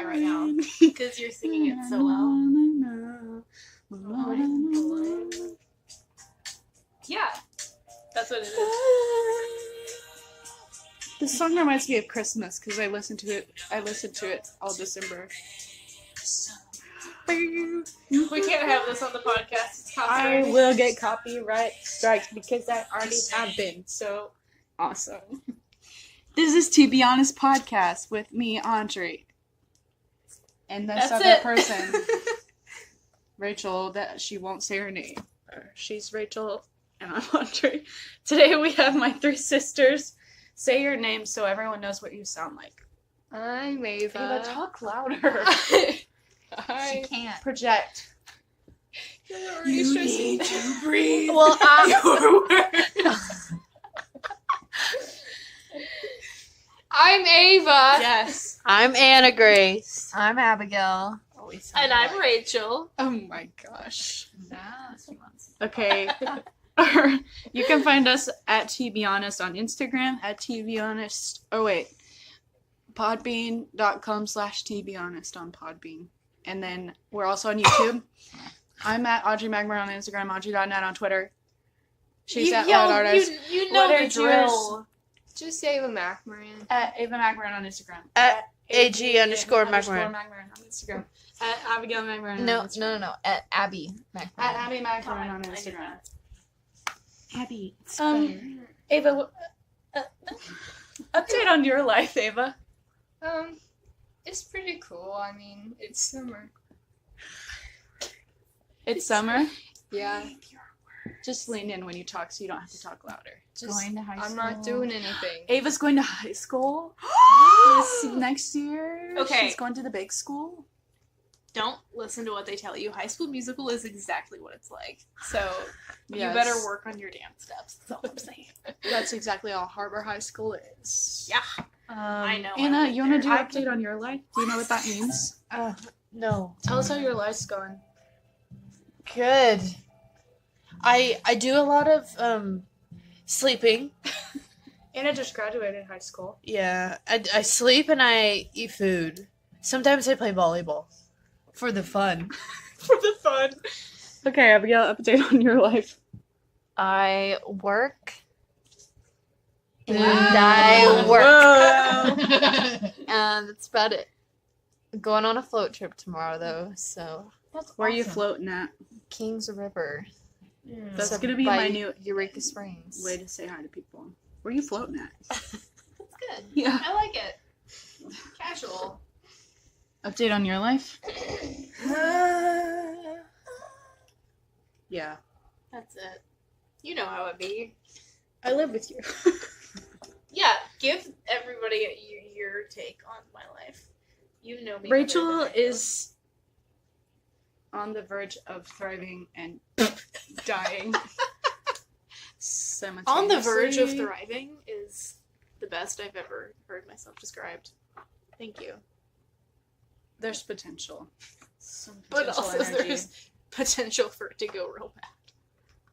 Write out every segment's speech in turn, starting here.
cry right now because you're singing it so well. Yeah, that's what it is. This song reminds me of Christmas because I listened to it all December. We can't have this on the podcast. It's I copyrighted. will get copyright strikes because I already have been. So awesome. This is TBHonest podcast with me, Audrey, and this That's other it. person, Rachel. That she won't say her name. She's Rachel, and I'm Audrey. Today we have my three sisters. Say your name so everyone knows what you sound like. I'm Ava. Ava, talk louder. She can't. Project. You need to breathe. Well, I'm Ava. Yes. I'm Anna Grace. I'm Abigail. And I'm Rachel. Oh my gosh. That's Okay. You can find us at TBHonest on Instagram, at TBHonest. Oh, wait. Podbean.com/TBHonest on Podbean. And then we're also on YouTube. I'm at Audrey Magmer on Instagram, Audrey.net on Twitter. She's at Loud Artist. You know What the is drill. Just Ava McMoran. At Ava Magmer on Instagram. At AG_Magmer. Magmer on Instagram. At Abigail Magmer on Instagram. No. At Abby McMoran. At Abby Magmer on I knew Instagram. that. Abby. Ava, update on your life, Ava. It's pretty cool. I mean, it's summer. It's summer. Yeah. Just lean in when you talk so you don't have to talk louder. Just, Going to high I'm school. not doing anything. Ava's going to high school next year. Okay. She's going to the big school. Don't listen to what they tell you. High School Musical is exactly what it's like. So Yes. you better work on your dance steps. That's all I'm saying. That's exactly all Harbor High School is. Yeah, I know. Anna, you want to do I an update on your life? Do you know what that means? No. Tell us how your life's going. Good. I do a lot of sleeping. Anna just graduated high school. Yeah. I sleep and I eat food. Sometimes I play volleyball. For the fun. For the fun. Okay, Abigail, update on your life. I work. And Wow. I work. Whoa. And that's about it. Going on a float trip tomorrow though, so Where are you floating at? Kings River. That's So gonna be by my new Eureka Springs. way to say hi to people. Where are you floating at? That's good. Yeah. I like it. Casual. Update on your life? Yeah. That's it. You know how it be. I live with you. Yeah, give everybody your take on my life. You know me. Rachel better than I do. is on the verge of thriving and dying. on the verge of simultaneously. thriving is the best I've ever heard myself described. Thank you. There's potential. Some But potential also energy. there's potential for it to go real bad.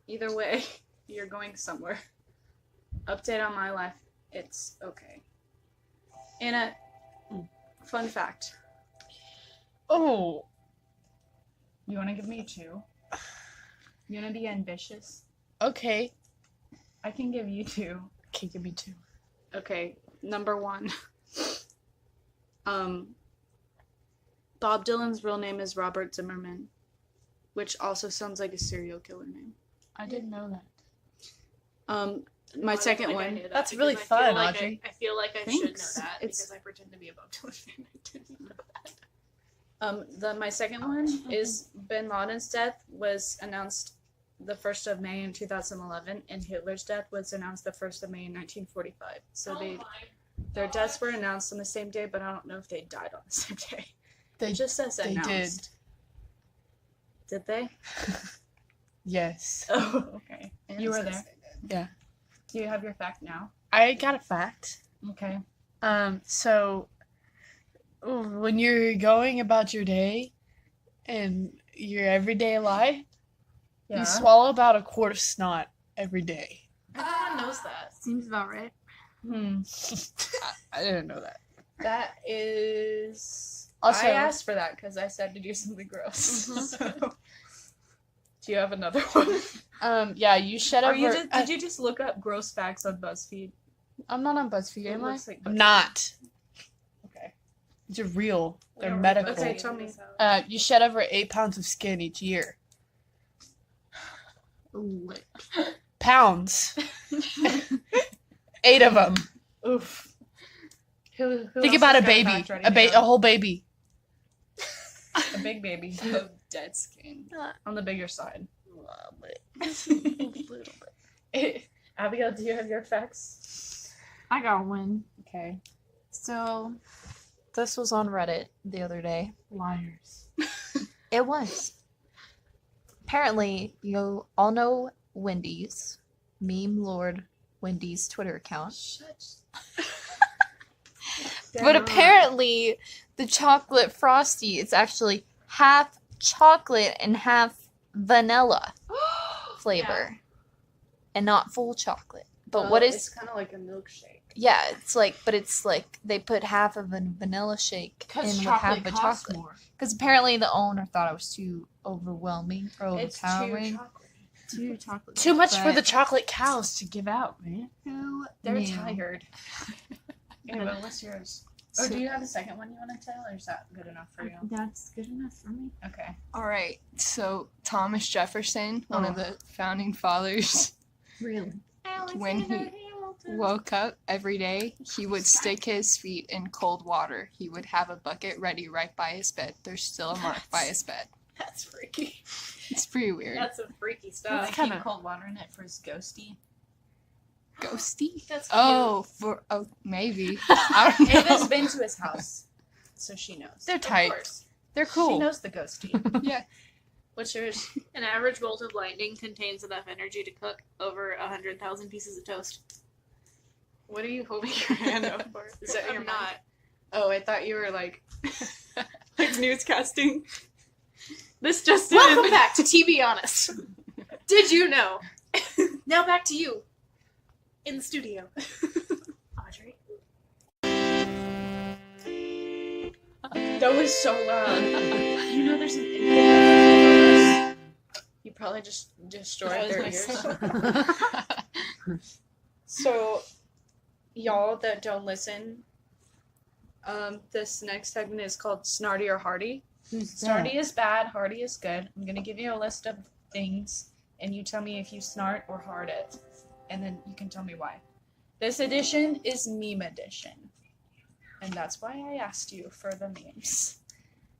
Either way, you're going somewhere. Update on my life. It's okay. Anna, fun fact. Oh. You want to give me two? You want to be ambitious? Okay. I can give you two. Okay, give me two. Okay, number one. Bob Dylan's real name is Robert Zimmerman, which also sounds like a serial killer name. I didn't know that. My I second feel like I one. knew that That's because really I feel fun, like Audrey. I feel like I Thanks. should know that It's- because I pretend to be a Bob Dylan fan. I didn't know that. My second one is Bin Laden's death was announced the 1st of May in 2011, and Hitler's death was announced the 1st of May in 1945. So their deaths were announced on the same day, but I don't know if they died on the same day. They It just says they announced. Did they? Yes. Oh, okay. You were there. Yeah. Do you have your fact now? I got a fact. Okay. So when you're going about your day and your everyday life, Yeah. you swallow about a quart of snot every day. Everyone knows that. Seems about right. Hmm. I didn't know that. That is Also, I asked for that because I said to do something gross. So, do you have another one? yeah, you shed over. Did you just look up gross facts on BuzzFeed? I'm not on BuzzFeed, It am I? looks like I'm BuzzFeed. not. Okay. They're real. They're We don't medical. really Okay, tell me. You shed over 8 pounds of skin each year. Pounds. 8 of them. Oof. Who Think else about has a got baby. fact ready A to go? whole baby. A big baby. Of dead skin. On the bigger side. A little bit. Abigail, do you have your facts? I got one. Okay. So, this was on Reddit the other day. Liars. It was. Apparently, you all know Wendy's, meme lord Wendy's Twitter account. But apparently, the chocolate frosty is actually half chocolate and half vanilla flavor, and not full chocolate. But what It's is? kind of like a milkshake. Yeah, it's like, but it's like they put half of a vanilla shake in with half of a chocolate. more. Because apparently the owner thought it was too overwhelming or It's too overpowering. chocolate. Too chocolate. Too much for But the chocolate cows to give out, man. who They're knew? tired. Anyway, what's yours? Oh, So- do you have a second one you want to tell, or is that good enough for you? That's good enough for me. Okay. All right. So Thomas Jefferson, one of the founding fathers, Really? when he woke up every day, he would stick his feet in cold water. He would have a bucket ready right by his bed. There's still a mark by his bed. That's freaky. It's pretty weird. That's some freaky Does stuff. it keep cold water in it for his ghosty? Ghosty? That's Maybe. I don't know. Ava's been to his house, so she knows. They're Of tight. course. They're She cool. knows the ghosty. Yeah. What's yours? An average bolt of lightning contains enough energy to cook over 100,000 pieces of toast. What are you holding your hand up for? Is that your I'm mic? not. Oh, I thought you were like newscasting. This just Welcome back to TBHonest. Did you know? Now back to you. In the studio. Audrey. That was so loud. You know there's an infinite. You probably just destroyed their ears. So, y'all that don't listen, this next segment is called Snarty or Hardy. Snarty is bad, Hardy is good. I'm gonna give you a list of things, and you tell me if you snart or hard it, and then you can tell me why. This edition is meme edition, and that's why I asked you for the memes.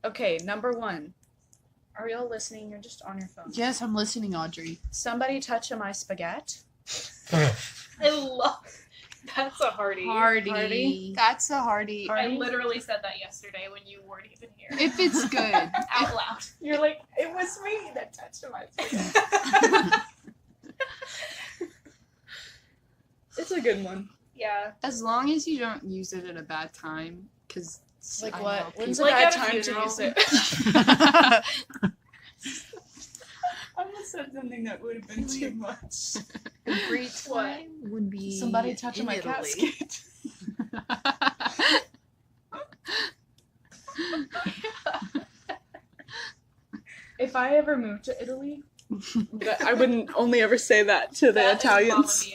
Okay, number 1. Are y'all listening? You're just on your phone. Yes, I'm listening, Audrey. Somebody touch my spaghetti. I love. That's a hardy. Hardy. That's a hardy. I literally said that yesterday when you weren't even here. If it's good. Out loud. You're like, it was me that touched my spaghetti. It's a good one. Yeah. As long as you don't use it at a bad time, because Like I what? know When's people- a Like bad at a time to funeral. use it? I almost said something that would have been too much. A great What? time would be Somebody touching in my Italy. casket. If I ever moved to Italy, I wouldn't only ever say that to the That is Italians.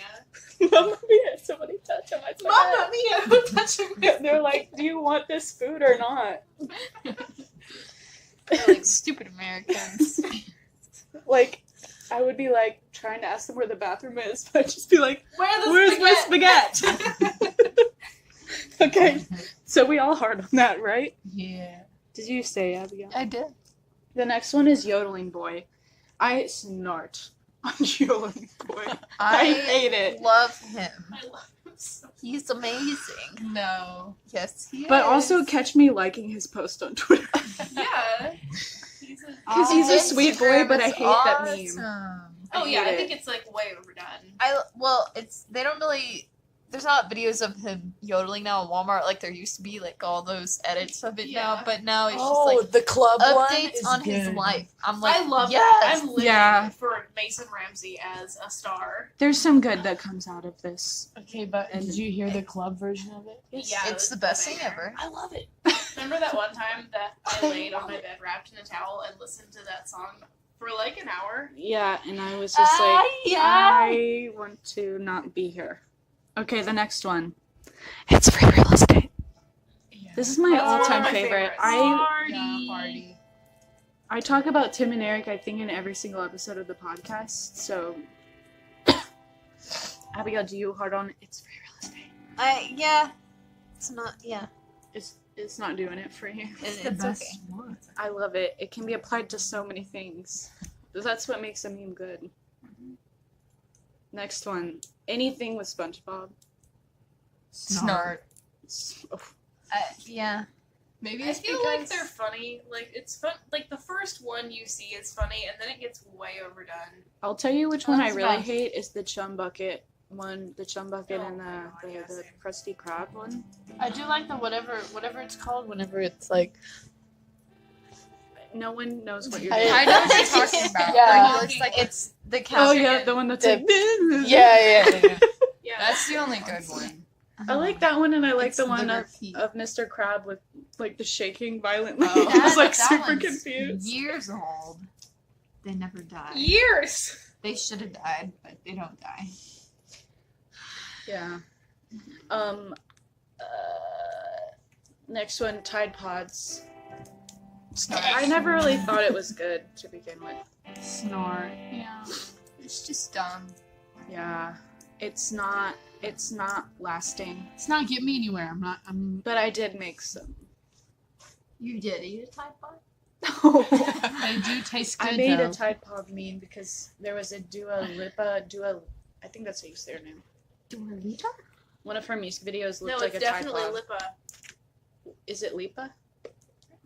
Mamma Mamma mia, somebody touching my spaghetti. Mamma mia, who touching my They're like, do you want this food or not? They're like stupid Americans. Like, I would be like trying to ask them where the bathroom is, but I'd just be like, Where's my spaghetti? Okay, so we all hard on that, right? Yeah. Did you say, Abigail? I did. The next one is yodeling boy. I snort on yodeling boy. I hate it. Love him. I love him so He's amazing. No. Yes, he But is. also catch me liking his post on Twitter. Yeah. Because he's a sweet boy, Instagram but I is hate that meme. awesome. Oh yeah, hate I it. think it's like way overdone. They don't really. There's not videos of him yodeling now in Walmart like there used to be, like all those edits of it now. Yeah. But now it's Oh, just like the club one updates is on his good. life. I'm like, I love yes. that. I'm living Yeah. for Mason Ramsey as a star. There's some good that comes out of this. Okay, but did you hear the club version of it? Yeah, It's the best thing ever. I love it. Remember that one time that I laid on my bed wrapped in a towel and listened to that song for like an hour? Yeah, and I was just like, I want to not be here. Okay, the next one. It's free real estate. Yeah. This is my That's one of all-time my favorite. favorites. Party. I talk about Tim and Eric, I think, in every single episode of the podcast. So, Abigail, do you hard on It's free real estate? Yeah. It's not. Yeah. It's not doing it for you. It's Best okay. one. I love it. It can be applied to so many things. That's what makes a meme good. Next one. Anything with SpongeBob. Snart. Oh, Yeah. Maybe I it's feel because like they're funny. Like it's fun. Like the first one you see is funny, and then it gets way overdone. I'll tell you which one I That's really bad. hate is the chum bucket one. The chum bucket Oh and my God, the yes. crusty crab one. I do like the whatever it's called whenever it's like. No one knows what you're I- doing. I know what you're talking about. Yeah. Like, It's like it's the Oh cow. yeah, the one that's The- like. Yeah. Yeah, that's the only good one. I like that one, and I like It's the one the of repeat. Mr. Crab with like the shaking violently. Oh. I was like That super one's confused. Years old. They never die. years. They should have died, but they don't die. Yeah. Next one, Tide Pods. Snart. I never really thought it was good to begin with. Snort. Yeah. It's just dumb. Yeah. It's not lasting. It's not getting me anywhere. I'm But I did make some. You did eat a Tide Pod? they do taste good I made though. a Tide Pod meme because there was a Dua Lipa, I think that's how you say her name. Dua Lipa? One of her music videos looked No, like it's a Tide definitely Pod. Lipa. Is it Lipa?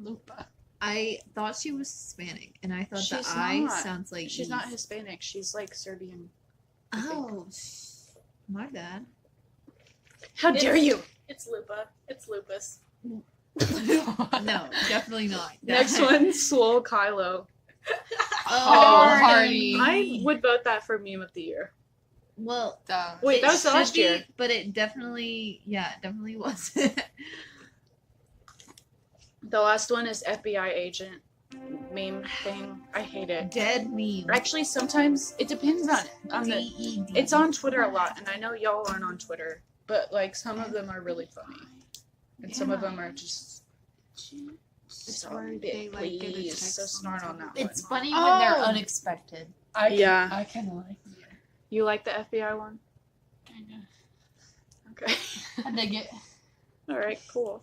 Lupa. I thought she was Hispanic, and I thought She's the I not. sounds like She's E. not Hispanic. She's like Serbian. Oh, my bad. How dare you! It's Lupa. It's lupus. No, definitely not. Next one, Swole Kylo. Oh, Hardy. I would vote that for meme of the year. Well, Dumb. Wait, it that was should last be, year. but it definitely was. The last one is FBI agent meme thing. I hate it. Dead meme. Actually, sometimes it depends on the. DED. It's on Twitter a lot, and I know y'all aren't on Twitter, but like some of them are really funny, and some of them are just. It's So where they, big, like, get a please. text So snort on that one. It's funny when they're Oh. unexpected. Yeah. I kind of like You like the FBI one? kind Okay. of. I dig it. All right. Cool.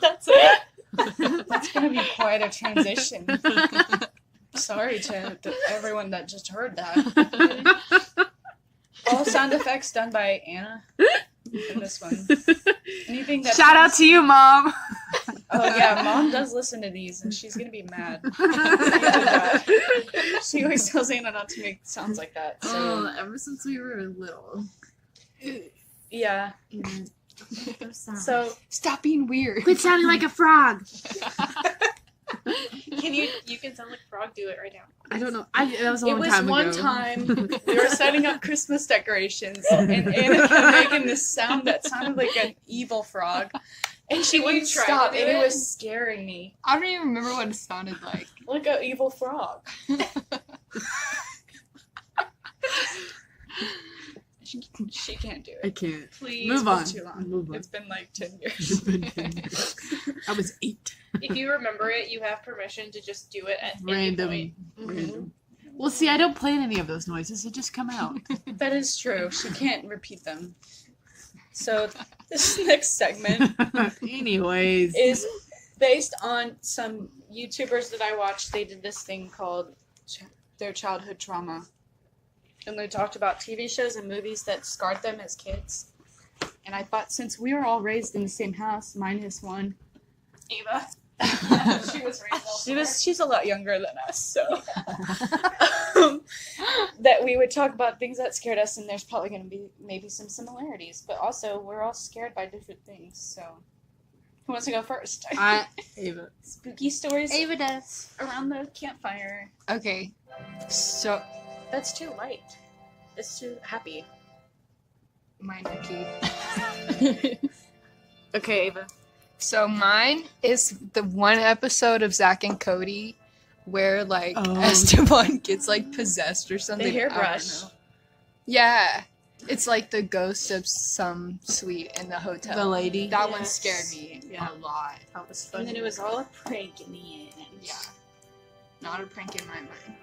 That's it. That's gonna be quite a transition. Sorry to everyone that just heard that. All sound effects done by Anna in this one. Anything that Shout out to you, Mom. Oh yeah, Mom does listen to these, and she's gonna be mad. She always tells Anna not to make sounds like that. So Oh, ever since we were little. yeah. And those sounds. So Stop being weird. quit sounding like a frog. Can you can sound like Frog, do it right now. I don't know. That was a it long was time one ago. time we were setting up Christmas decorations, and Anna kept making this sound that sounded like an evil frog, and she Can you wouldn't try to stop, do and it it? was scaring me, I don't even remember what it sounded like. like an evil frog. She can't do I it. can't. Please Move it's on. Too long. Move on. It's been like 10 years. I was 8. If you remember it, you have permission to just do it at Random. any point. Random. Well, see, I don't plan any of those noises. They just come out. That is true. She can't repeat them. So this next segment Anyways. is based on some YouTubers that I watched. They did this thing called their childhood trauma. And they talked about TV shows and movies that scarred them as kids. And I thought, since we were all raised in the same house, minus one, Ava. She was raised elsewhere. she's a lot younger than us, so that we would talk about things that scared us, and there's probably going to be maybe some similarities, but also we're all scared by different things. So, who wants to go first? Ava. Spooky stories Ava does. around the campfire. Okay. So, That's too light. It's too happy. Mine are cute. Okay, Ava. So mine is the one episode of Zack and Cody where like Esteban gets like possessed or something. The I don't hairbrush. know. Yeah. It's like the ghost of some suite in the hotel. The lady. That one Yes. scared me Yeah. a lot. That was fun. And then it was all a prank in the end. Yeah. Not a prank in my mind.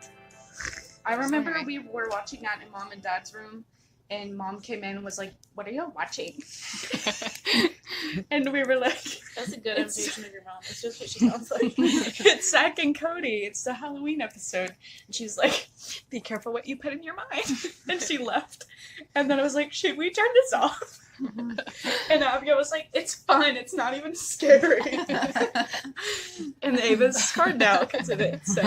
I remember Sorry. we were watching that in Mom and Dad's room, and Mom came in and was like, "What are you watching?" And we were like, That's a good It's- imitation of your mom. It's just what she sounds like. "It's Zack and Cody. It's the Halloween episode." And she's like, "Be careful what you put in your mind." And she left. And then I was like, "Should we turn this off?" And Abigail was like, "It's fine. It's not even scary." And Ava's scarred now because of it. So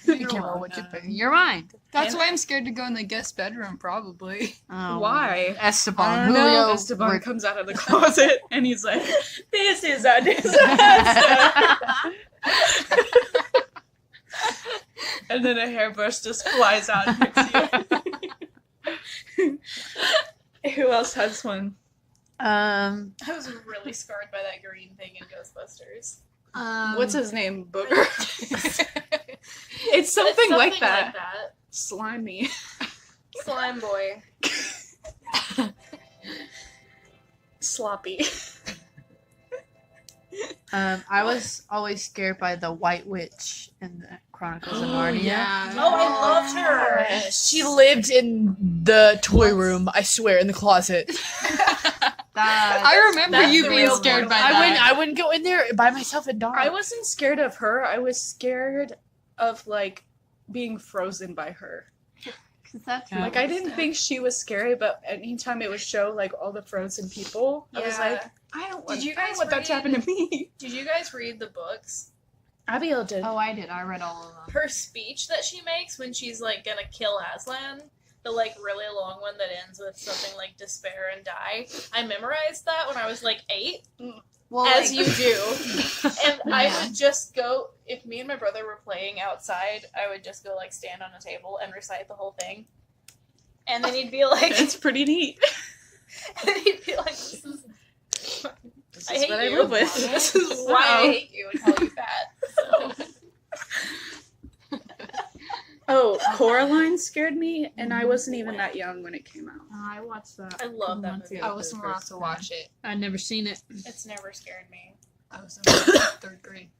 Be careful what you put in your mind. That's why I'm scared to go in the guest bedroom, probably. Oh. why? Esteban. I don't know. Julio. Esteban Rick- comes out of the closet and he's like, "This is a disaster." And then a hairbrush just flies out and hits you. Who else has one? I was really scarred by that green thing in Ghostbusters. What's his name? Booger? It's something like that. Slimy. Slime boy. Sloppy. I was always scared by the White Witch in the Chronicles of Narnia. Oh, I loved her. She lived in the toy room, I swear, in the closet. I remember that's you the being real scared one. by that. I wouldn't go in there by myself at dark. I wasn't scared of her. I was scared of, like, being frozen by her. That's Yeah. Like, I didn't think she was scary, but anytime it would show, like, all the frozen people, I was Yeah. like, I don't want, Did you I don't guys want that to read- happen to me. Did you guys read the books? Abigail did. Oh, I did. I read all of them. Her speech that she makes when she's like gonna kill Aslan, the like really long one that ends with something like despair and die. I memorized that when I was like 8, Well, as like- you do. And I Yeah. would just go, if me and my brother were playing outside, I would just go like stand on a table and recite the whole thing. And then he'd be like, It's pretty neat. and he'd be like, this is This I is hate what I you. live with. This is why I hate you and call you fat. So. Oh, Coraline scared me, and I wasn't even that young when it came out. I watched that. I love that movie. I wasn't allowed to watch it. I'd never seen it. It's never scared me. I was in third grade.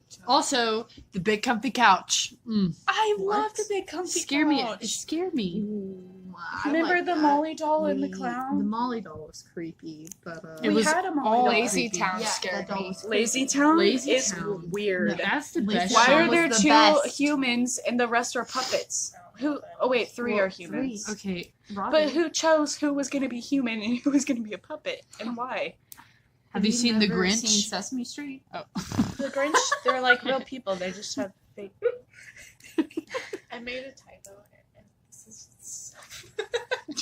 So- Also, the big comfy couch. I What? love the big comfy Scared me. couch. It scared me. Remember the Molly doll and the The clown? Molly doll was creepy, but It We was had a Molly all doll. Lazy creepy. Town Yeah, scared that doll me. was Lazy Town Lazy is Town. weird. That's the Lazy best. Why Town are show. was there the 2 best. humans and the rest are puppets? Who? Oh wait, 3 are humans. Okay, But who chose who was going to be human and who was going to be a puppet and why? have you seen The never Grinch? Seen Sesame Street? The Grinch, they're like real people. They just have fake. I made a typo in it, and this is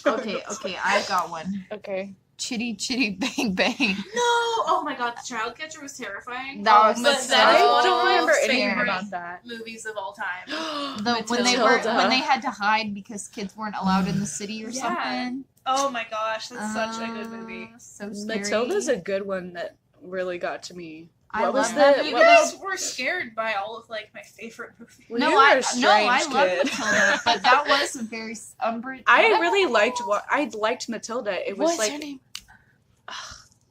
Okay, I got one. Okay. Chitty Chitty Bang Bang. No! Oh my god, the Child Catcher was terrifying. That was but so that is I one don't of remember my anything favorite about that. movies of all time. When they were Matilda. when they had to hide because kids weren't allowed in the city or Yeah. something. Oh my gosh, that's such a good movie. So scary. Matilda's a good one that really got to me. I What was love that the- You movie. guys were scared by all of like my favorite movies. Well, No, you were I a strange love kid. Matilda, but that was a very Umbridge. I really liked what I liked Matilda. It was What's like her name?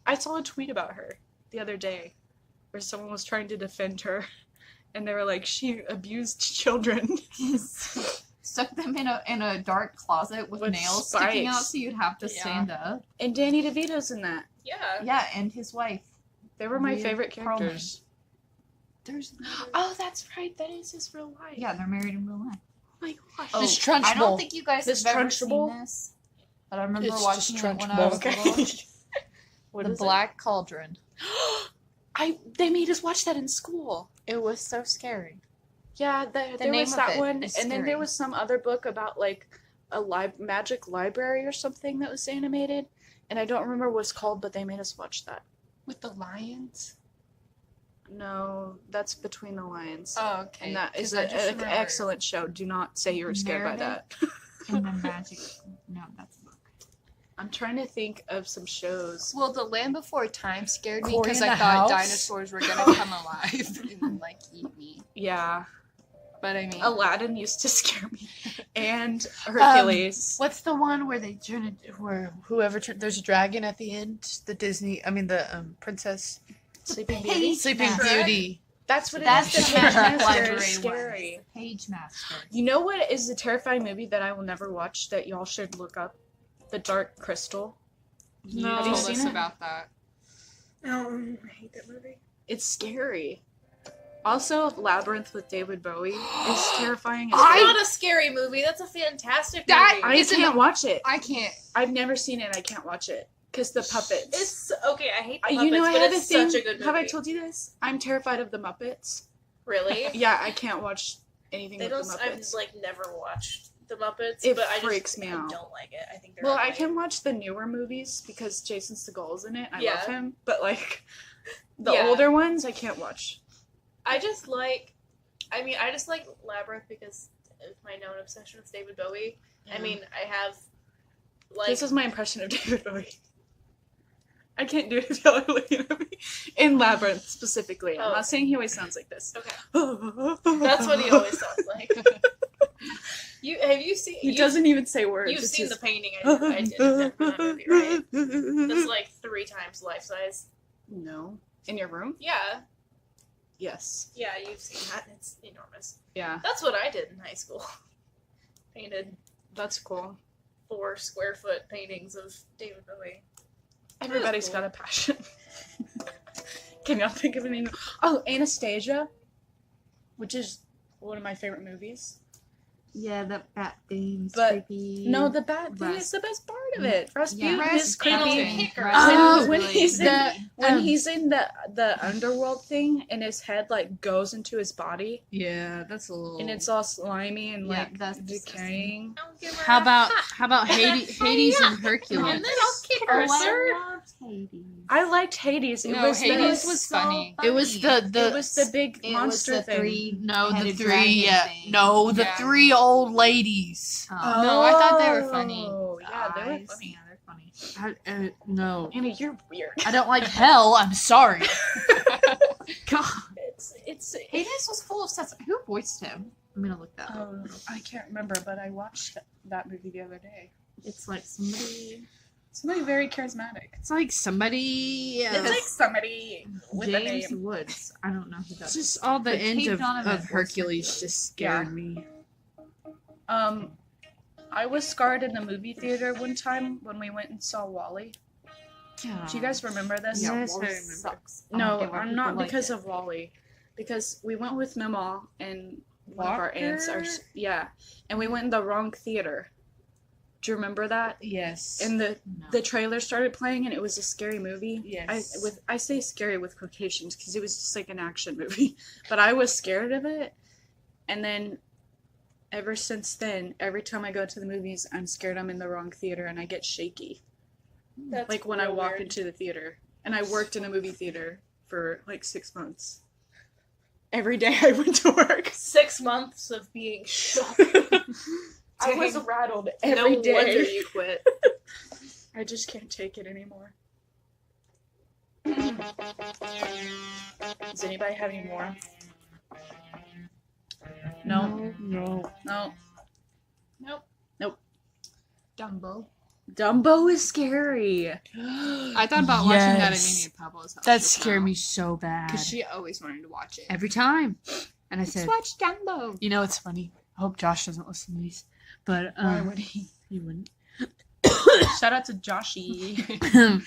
I saw a tweet about her the other day where someone was trying to defend her and they were like she abused children. stuck them in a dark closet with nails sticking out, spikes. so you'd have to Yeah. stand up. And Danny DeVito's in that. Yeah. Yeah, and his wife. They were my Rhea favorite Perlman. characters. There's Oh, that's right. That is his real life. yeah, they're married in real life. Oh my gosh. Oh, Miss I Trunchbull. don't think you guys Miss have ever seen Trunchbull? this, but I remember It's watching just it when I was Trunchbull. little. What The is Black Cauldron. They made us watch that in school. It was so scary. Yeah, there name was of that it one, is and then scary. there was some other book about like a magic library or something that was animated, and I don't remember what it's called, but they made us watch that. With the lions? No, that's Between the Lines. Oh, okay. And that is 'Cause I an just remember- excellent show. Do not say you were scared by that. And the magic. No, that's a book. I'm trying to think of some shows. Well, The Land Before Time scared me Corey because in I the thought House? dinosaurs were gonna come alive and like eat me. Yeah, But I mean, Aladdin used to scare me, and Hercules. What's the one where they turn it where whoever there's a dragon at the end? The princess Sleeping Beauty. Sleeping Master. Beauty. That's what it That's is. the Page Magic Master Library is scary. one. Page Master. You know what is a terrifying movie that I will never watch that y'all should look up? The Dark Crystal. you Have you told seen us it? about that. I hate that movie. It's scary. Also, Labyrinth with David Bowie is terrifying. As It's well. not a scary movie. That's a fantastic That- movie. I Isn't can't watch it. I can't. I've never seen it. I can't watch it because the puppets. It's okay. I hate the Muppets, You know, I but have a it's thing. such a good movie. Have I told you this? I'm terrified of the Muppets. Really? Yeah, I can't watch anything They with don't. the I've Muppets. like never watched the Muppets, It but I freaks me out. I don't like it. I think they're Well, I ugly. can watch the newer movies because Jason Segel's in it. I Yeah. love him. But like the Yeah. older ones, I can't watch. I just like Labyrinth because of my known obsession with David Bowie. I mean, I have like This is my impression of David Bowie. I can't do it if y'all are looking at me. In Labyrinth, specifically. I'm Oh. not saying he always sounds like this. okay. That's That's what he always sounds like. Have you seen? He doesn't even say words. You've It's seen just- the painting I did of that movie, right? That's like 3 times life size. No. In your room? Yeah, Yes. yeah, you've seen that. It's enormous. Yeah. That's what I did in high school. Painted That's cool. 4 square foot paintings of David Bowie. Everybody's cool. got a passion. Can y'all think of any? Oh, Anastasia, which is one of my favorite movies. Yeah, that thing's But- creepy. No, the bad thing is the best part of it. Rasputin Yeah. is creepy. Rasputin. Oh, when he's in, the- when he's in the underworld thing and his head like goes into his body Yeah, that's a little. and it's all slimy and Yeah, like that's decaying. I'll give her How a about ha. Hades and Hercules? And then I'll kick Oh, her, I sir. loved Hades. I liked Hades. It No, was Hades the, was funny. It was it was the big It monster was the thing. three. No, the headed three. dragon Yeah, thing. no, the Yeah. 3 old ladies. Oh. No, I thought they were funny. Oh, yeah, they were Eyes. funny. Yeah, they're funny. No, Anna, you're weird. I don't like hell. I'm sorry. God. It's Hades was full of stuff. Who voiced him? I'm gonna look that up. I can't remember, but I watched that movie the other day. It's like Somebody very charismatic. It's like somebody. It's like somebody with a James name. Woods. I don't know who that It's is. just all the But end Kate of Donovan was Hercules Hercules. just scared me. I was scarred in the movie theater one time when we went and saw Wally. Do you guys remember this? Yeah, Yes, I Wally remember. sucks. I No, don't get why I'm people not like because it. of Wally. Because we went with Mama and one of our aunts. Yeah, and we went in the wrong theater. Do you remember that? Yes. And No. the trailer started playing, and it was a scary movie. Yes. I say scary with quotations because it was just like an action movie, but I was scared of it. And then, ever since then, every time I go to the movies, I'm scared I'm in the wrong theater, and I get shaky. That's Like when I real walk weird. into the theater, and I worked in a movie theater for like 6 months. Every day I went to work. 6 months of being shook. I was Dang. rattled No every day. wonder you quit. I just can't take it anymore. Does anybody have any more? No. No. No. Nope. Dumbo. Dumbo is scary. I thought about watching that at Yes. Mimi and Pablo's house. That just scared now. me so bad. Because she always wanted to watch it. Every time. And I said, watch Dumbo. you know, it's funny. I hope Josh doesn't listen to these. But, Why would he? he wouldn't. Shout out to Joshy.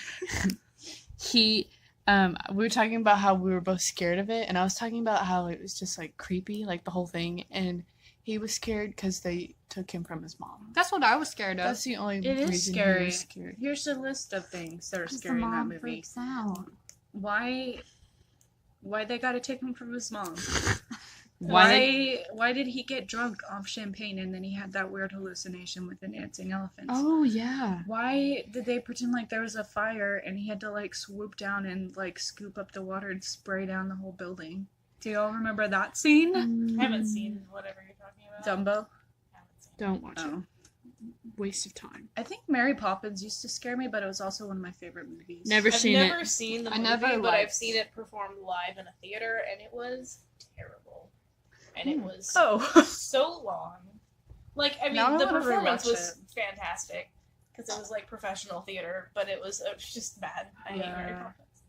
He, we were talking about how we were both scared of it. And I was talking about how it was just, like, creepy, like, the whole thing. And he was scared because they took him from his mom. That's what I was scared of. That's the only It is reason scary. he was scared. Here's a list of things that are Because the scary in that mom movie. freaks out. Why they gotta take him from his mom? Why did he get drunk off champagne and then he had that weird hallucination with the dancing elephants? Oh yeah. Why did they pretend like there was a fire and he had to like swoop down and like scoop up the water and spray down the whole building? Do y'all remember that scene? I haven't seen whatever you're talking about. Dumbo? Don't watch Oh. it. Waste of time. I think Mary Poppins used to scare me, but it was also one of my favorite movies. Never I've seen never it. seen the I movie, never but I've liked- seen it performed live in a theater, and it was terrible. And it was Oh. so long. Like, I mean, Now I the wanna performance rewatch was fantastic because it was like professional theater, but it was just bad. I hate Mary Yeah. Poppins.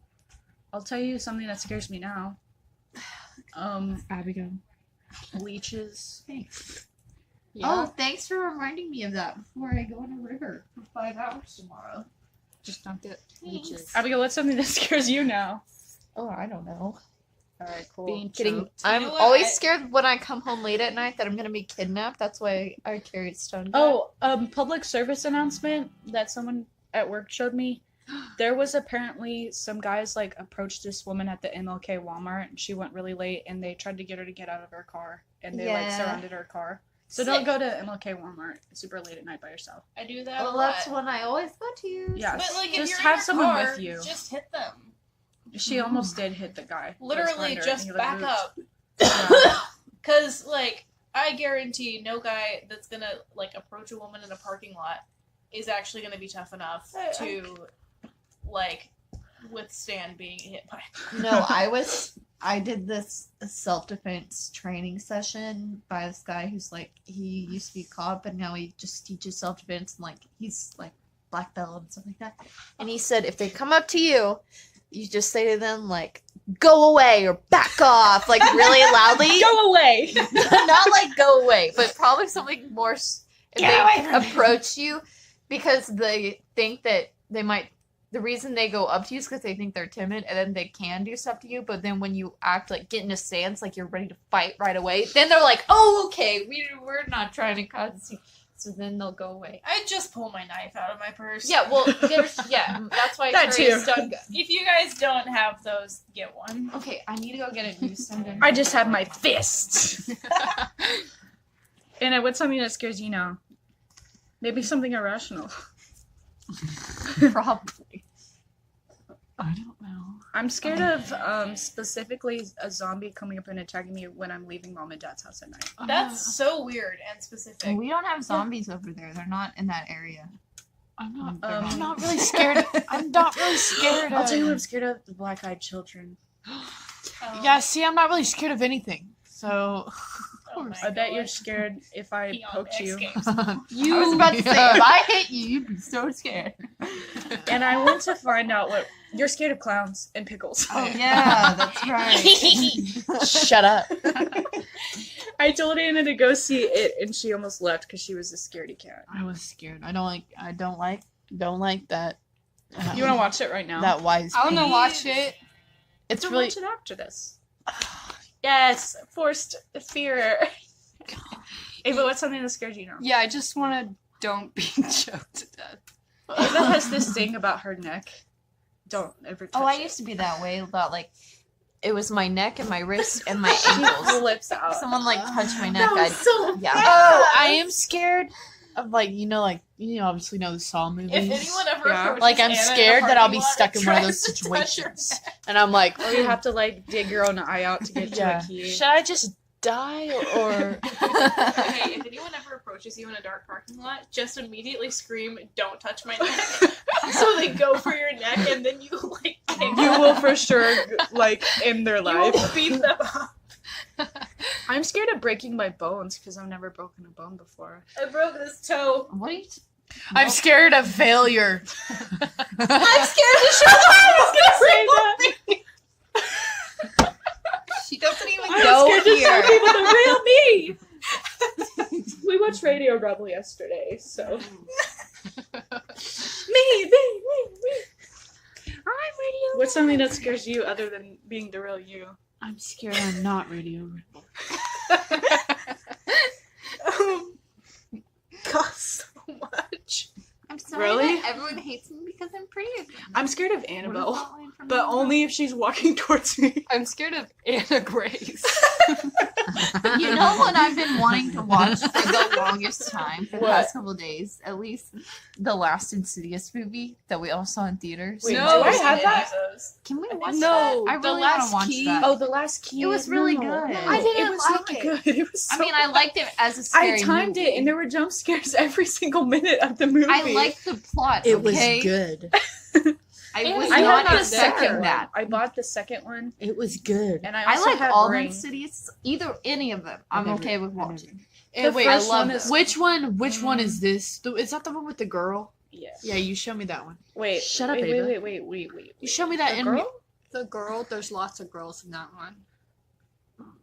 I'll tell you something that scares me now. Abigail. Leeches. Thanks. Yeah. Oh, thanks for reminding me of that before I go in a river for 5 hours tomorrow. Just don't get Leeches. Abigail, what's something that scares you now? Oh, I don't know. Alright, cool. Being Kidding. kidding. I'm know what? always I- scared when I come home late at night that I'm gonna be kidnapped. That's why I carry a stun gun. Oh, public service announcement that someone at work showed me. There was apparently some guys like approached this woman at the MLK Walmart and she went really late and they tried to get her to get out of her car and they like Yeah. surrounded her car. So Sick. don't go to MLK Walmart super late at night by yourself. I do that. Well, a lot. that's when I always go to. Yeah. But like, if Just you're have in your someone car, with you. just hit them. She almost did hit the guy. who was Literally, behind her, just and he, like, back moved. up. Yeah. Because, like, I guarantee no guy that's gonna, like, approach a woman in a parking lot is actually gonna be tough enough to, like, withstand being hit by a car. No, I did this self-defense training session by this guy who's like, he used to be a cop and now he just teaches self-defense and like he's like black belt and stuff like that. And he said if they come up to you, you just say to them like, go away or back off, like really loudly. Go away! Not like go away, but probably something more if Get they away from me. approach you because they think that they might. The reason they go up to you is because they think they're timid, and then they can do stuff to you. But then when you act like get in a stance, like you're ready to fight right away, then they're like, "Oh, okay, we're not trying to cause you." So then they'll go away. I'd just pull my knife out of my purse. Yeah, well, that's why I That carry a too. stun gun. If you guys don't have those, get one. Okay, I need to go get a new stun gun. I just have my fists. And what's something that scares you now? Maybe something irrational. Probably. I don't know. I'm scared of specifically a zombie coming up and attacking me when I'm leaving mom and dad's house at night. That's so weird and specific. We don't have zombies over there. They're not in that area. I'm not. Um, I'm not really scared. I'm not really scared. I'll of... tell you what I'm scared of: the black-eyed children. Yeah. See, I'm not really scared of anything. So. Oh my I bet God. you're scared if I Beyond poked X you. Games. I was about to say, if I hit you, you'd be so scared. And I want to find out what you're scared of clowns and pickles. Oh yeah, that's right. Shut up. I told Anna to go see it, and she almost left because she was a scaredy cat. I was scared. I don't like that. You want to watch it right now? that wise? I want to beast. watch it. It's We'll really. watch it after this. Yes, forced fear. Ava, what's something that scares you now? Yeah, I just want to don't be choked to death. Ava has this thing about her neck. Don't ever touch Oh, I it. used to be that way about like it was my neck and my wrist and my She ankles. flips out. Someone like touched my neck. That was I'd so yeah. Oh, I am scared of like obviously know the Saw movies. If anyone ever Yeah. approaches Like I'm Anna in a scared that I'll parking be lot stuck and in one of tries those to touch her situations, and I'm like, Or you have to like dig your own eye out to get yeah. to a key. Should I just die or? Okay, if anyone ever approaches you in a dark parking lot, just immediately scream, "Don't touch my neck!" So they go for your neck, and then you like kick You them. will for sure like end their You life. will beat them up. I'm scared of breaking my bones because I've never broken a bone before. I broke this toe. What are you? I'm scared of failure. I'm scared to show I was gonna say that. She doesn't even I'm go scared to here. show people the real me. We watched Radio Rebel yesterday, so me. I'm Radio. What's something that scares you other than being the real you? I'm scared I'm not Radio Rebel. Cost so much. I'm sorry Really? that everyone hates me because I'm pretty. I'm scared of What is Annabelle, that line from but Annabelle? only if she's walking towards me. I'm scared of Anna Grace. You know what I've been wanting to watch for the longest time, for the What? past couple of days, at least the last Insidious movie that we all saw in theaters. Wait, No, do I Seen have any that? of those. Can we I watch did No, that? I The really want Last to watch Key. that. Oh, The Last Key. It was really No. good. No, I didn't it was like not it. good. It was I so mean, I bad. liked it as a scary I timed movie. it, and there were jump scares every single minute of the movie. I liked the plot. It was okay? good. I was I not had the expecting second one. that. I bought the second one, It was good. and I I also like have all the Ring. Insidious, any of them. I'm never- okay with I watching. The wait, first I love one is which one is this? Is that the one with the girl? yeah. Yeah, you show me that one. Wait, Shut up, wait, Ava. wait. You show me that The in girl? the girl. There's lots of girls in that one.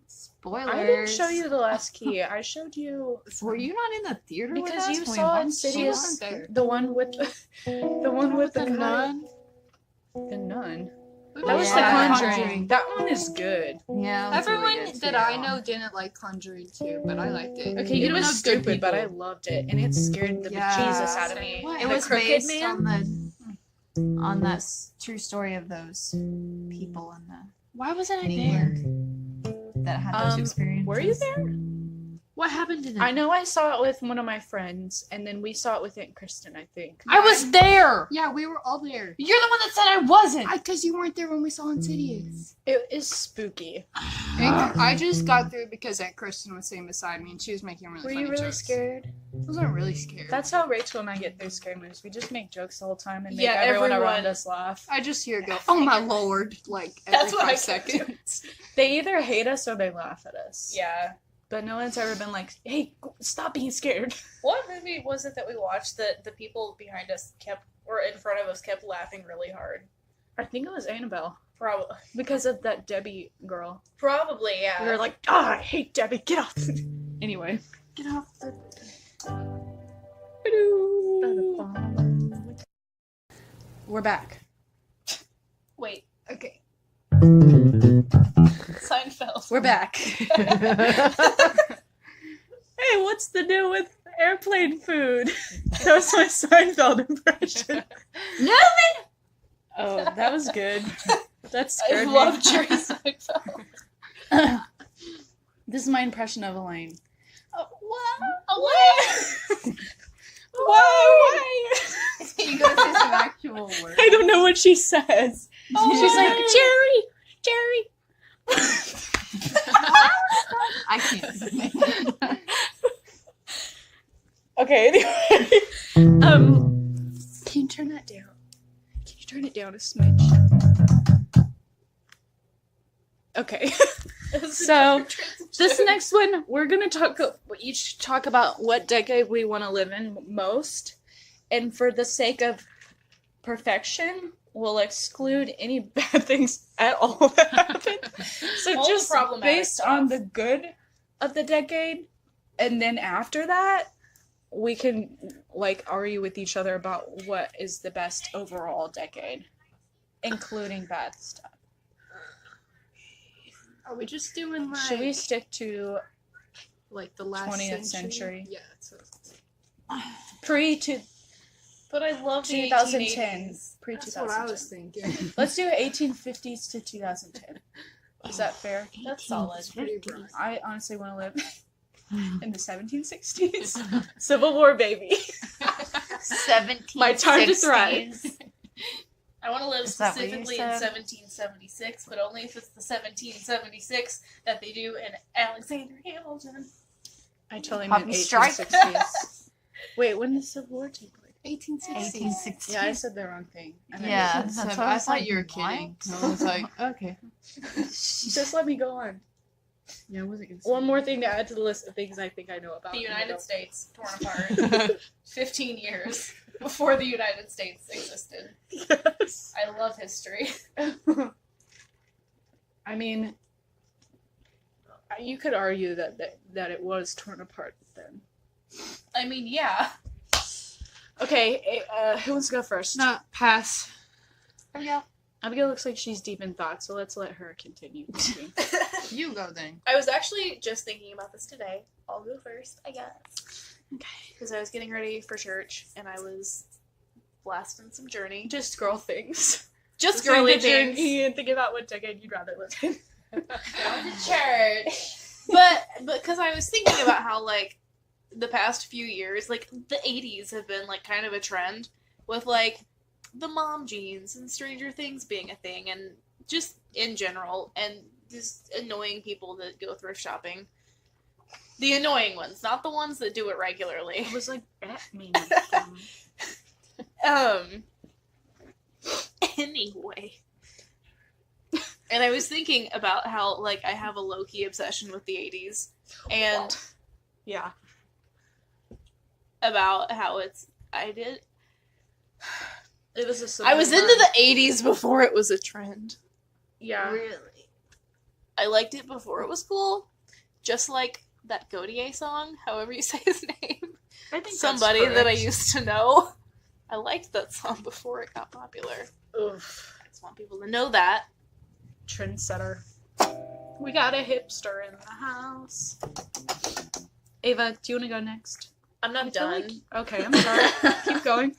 Spoilers. I didn't show you The Last Key. I showed you Were you not in the theater with because us you when we saw watched Insidious. wasn't there. The one with the one with the The nun. The Nun. That That was Yeah. The Conjuring. That one is good. Yeah. that's really Everyone good that too. I know didn't like Conjuring too, but I liked it. Okay, Even it was though good stupid, but I people- loved it, and it scared the Yeah. bejesus out of me. What? It The was Crooked based Man? on that true story of those people in the Why wasn't I in there? England that had those experiences. Were you there? What happened to them? I know I saw it with one of my friends, and then we saw it with Aunt Kristen, I think. I was there. Yeah, we were all there. You're the one that said I wasn't. Because you weren't there when we saw Insidious. It is spooky. I just got through because Aunt Kristen was sitting beside me and she was making really Were funny you really jokes. scared? I wasn't really scared. That's how Rachel and I get through scary movies. We just make jokes the whole time and make Yeah, everyone everyone- around us laugh. I just hear it go, oh my lord, like every That's what I 5 seconds. They either hate us or they laugh at us. Yeah. But no one's ever been like, hey, stop being scared. What movie was it that we watched that the people behind us or in front of us kept laughing really hard? I think it was Annabelle. Probably. Because of that Debbie girl. Probably, yeah. We were like, I hate Debbie, get off. Anyway. Get off the... We're back. Wait, Okay. Seinfeld. We're back. Hey, what's the deal with airplane food? That was my Seinfeld impression. Oh, that was good. That I scared love me. Jerry Seinfeld. This is my impression of Elaine. Why? Why? You gotta say some actual words. I don't know what she says. She's like, Jerry. I can't. Okay, anyway. Can you turn that down? Can you turn it down a smidge? Okay. So, this next one, we're gonna each talk about what decade we want to live in most, and for the sake of perfection, we'll exclude any bad things at all that happen. So All the just problematic based stuff. on the good of the decade, and then after that, we can argue with each other about what is the best overall decade, including bad stuff. Are we just doing like... Should we stick to like the last 20th century? Yeah. That's what, pre to But I love the 2010? 1880s. Pre that's what I was 2010. thinking. Let's do 1850s to 2010. Is that fair? That's solid. Pretty rough. I honestly want to live in the 1760s. Civil War, baby. 17. My time to thrive. I want to live Is that what you specifically in said? 1776, but only if it's the 1776 that they do in Alexander Hamilton. I totally Poppy meant strike. 1860s. Wait, when did the Civil War take place? 1860. 1860. Yeah, I said the wrong thing. And I Yeah, didn't. that's what I was thought like, you were what? kidding. I was like, okay. Just let me go on. Yeah, I wasn't gonna say One more thing to add to the list of things I think I know about. The United States torn apart 15 years before the United States existed. Yes. I love history. I mean, you could argue that it was torn apart then. I mean, yeah. Okay, who wants to go first? Not pass. Abigail looks like she's deep in thought, so let's let her continue thinking. You go then. I was actually just thinking about this today. I'll go first, I guess. Okay. Because I was getting ready for church and I was blasting some Journey. Just girl things. Just Girly girly things. things. And think about what decade you'd rather live in. Going to church. But because I was thinking about how, like, the past few years, like, the 80s have been, like, kind of a trend with, like, the mom jeans and Stranger Things being a thing, and just in general, and just annoying people that go thrift shopping. The annoying ones, not the ones that do it regularly. It was like Batman. Anyway. And I was thinking about how, like, I have a low-key obsession with the 80s. And Yeah. about how it was a I was into the 80s before it was a trend. Yeah. Really. I liked it before it was cool. Just like that Godier song, however you say his name. I think Somebody that's that I correct. used to know. I liked that song before it got popular. Oof. I just want people to know that. Trendsetter. We got a hipster in the house. Ava, do you want to go next? I'm not done. Okay, I'm sorry. Keep going.